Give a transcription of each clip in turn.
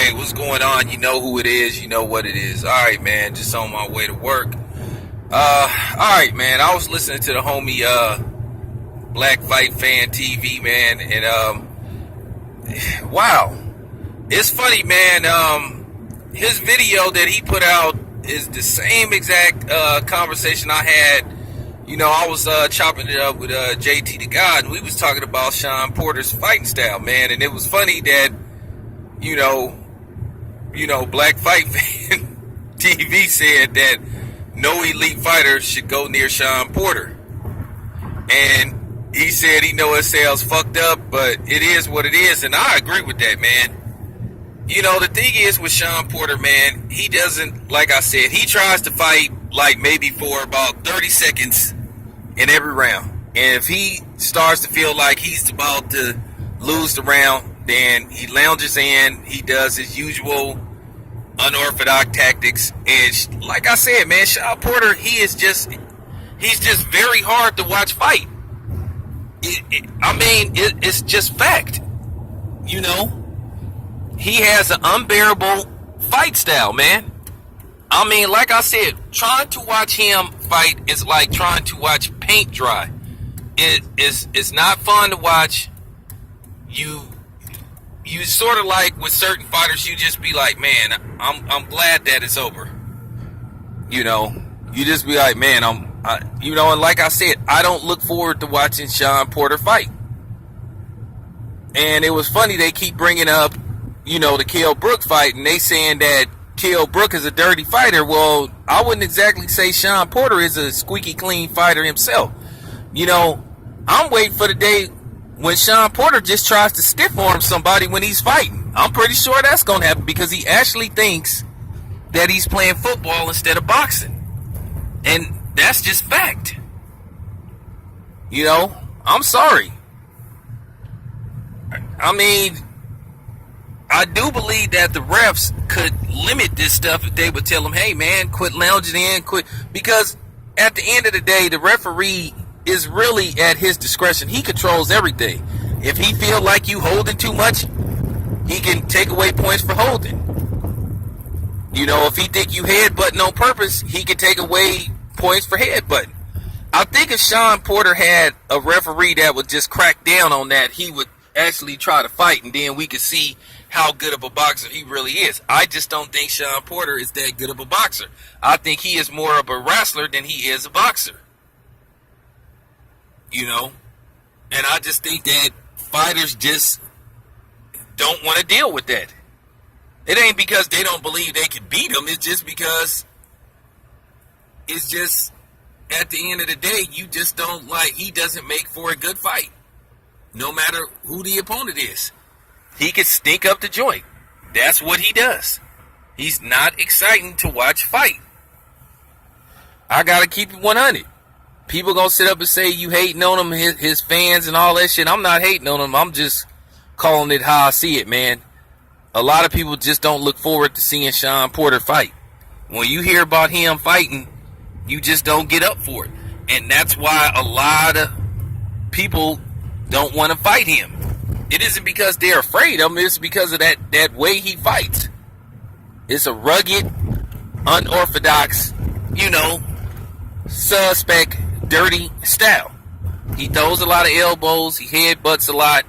Hey, what's going on? You know who it is. You know what it is. All right, man. Just on my way to work. All right, man. I was listening to the homie Black Fight Fan TV, man, and wow, it's funny, man. His video that he put out is the same exact conversation I had. You know, I was chopping it up with JT the God, and we was talking about Sean Porter's fighting style, man. And it was funny that you know, Black Fight Fan TV said that no elite fighter should go near Sean Porter. And he said he know it sounds fucked up, but it is what it is, and I agree with that, man. You know, the thing is with Sean Porter, man, he doesn't, like I said, he tries to fight like maybe for about 30 seconds in every round. And if he starts to feel like he's about to lose the round, then he lounges in, he does his usual unorthodox tactics. And like I said, man, Sean Porter, he's just very hard to watch fight. It's just fact. You know, he has an unbearable fight style, man. I mean, like I said, trying to watch him fight is like trying to watch paint dry. It's not fun to watch. You sort of like with certain fighters, you just be like, man, I'm glad that it's over. You know, you just be like, man, and like I said, I don't look forward to watching Sean Porter fight. And it was funny, they keep bringing up, the Kell Brook fight, and they saying that Kell Brook is a dirty fighter. Well, I wouldn't exactly say Sean Porter is a squeaky clean fighter himself. I'm waiting for the day when Sean Porter just tries to stiff arm somebody when he's fighting. I'm pretty sure that's going to happen because he actually thinks that he's playing football instead of boxing. And that's just fact. I'm sorry. I mean, I do believe that the refs could limit this stuff if they would tell them, hey, man, quit lounging in, quit. Because at the end of the day, the referee is really at his discretion. He controls everything. If he feel like you holding too much, he can take away points for holding. If he think you headbutting on purpose, he can take away points for headbutting. I think if Sean Porter had a referee that would just crack down on that, he would actually try to fight, and then we could see how good of a boxer he really is. I just don't think Sean Porter is that good of a boxer. I think he is more of a wrestler than he is a boxer. And I just think that fighters just don't want to deal with that. It ain't because they don't believe they can beat him. It's just because at the end of the day, you just don't he doesn't make for a good fight. No matter who the opponent is. He can stink up the joint. That's what he does. He's not exciting to watch fight. I gotta keep it 100. People gonna sit up and say you hating on him, his fans and all that shit. I'm not hating on him. I'm just calling it how I see it, man. A lot of people just don't look forward to seeing Sean Porter fight. When you hear about him fighting, you just don't get up for it. And that's why a lot of people don't want to fight him. It isn't because they're afraid of him. It's because of that way he fights. It's a rugged, unorthodox, suspect, dirty style. He throws a lot of elbows. He headbutts a lot.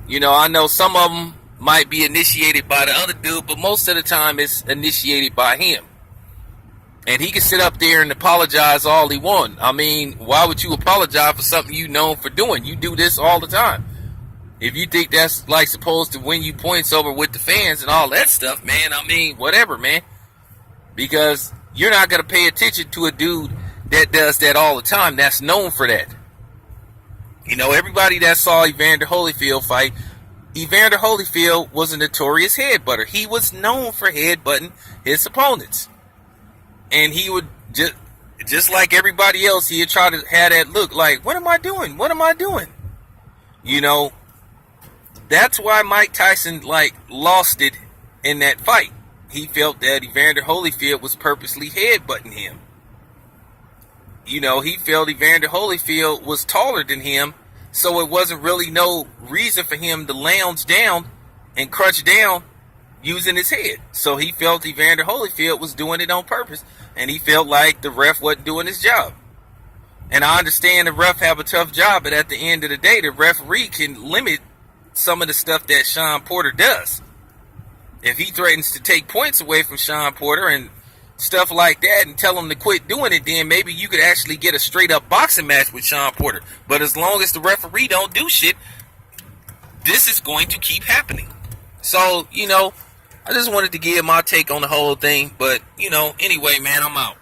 I know some of them might be initiated by the other dude, but most of the time it's initiated by him. And he can sit up there and apologize all he wants. I mean, why would you apologize for something you known for doing? You do this all the time. If you think that's supposed to win you points over with the fans and all that stuff, man, I mean, whatever, man. Because you're not going to pay attention to a dude that does that all the time, that's known for that. Everybody that saw Evander Holyfield fight, Evander Holyfield was a notorious headbutter. He was known for headbutting his opponents. And he would just like everybody else, he'd try to have that look like, what am I doing? What am I doing? That's why Mike Tyson, lost it in that fight. He felt that Evander Holyfield was purposely headbutting him. He felt Evander Holyfield was taller than him, so it wasn't really no reason for him to lounge down and crunch down, using his head. So he felt Evander Holyfield was doing it on purpose, and he felt like the ref wasn't doing his job. And I understand the ref have a tough job, but at the end of the day, the referee can limit some of the stuff that Sean Porter does. If he threatens to take points away from Sean Porter and stuff like that and tell him to quit doing it, then maybe you could actually get a straight up boxing match with Sean Porter. But as long as the referee don't do shit, this is going to keep happening. So, I just wanted to give my take on the whole thing. But, anyway, man, I'm out.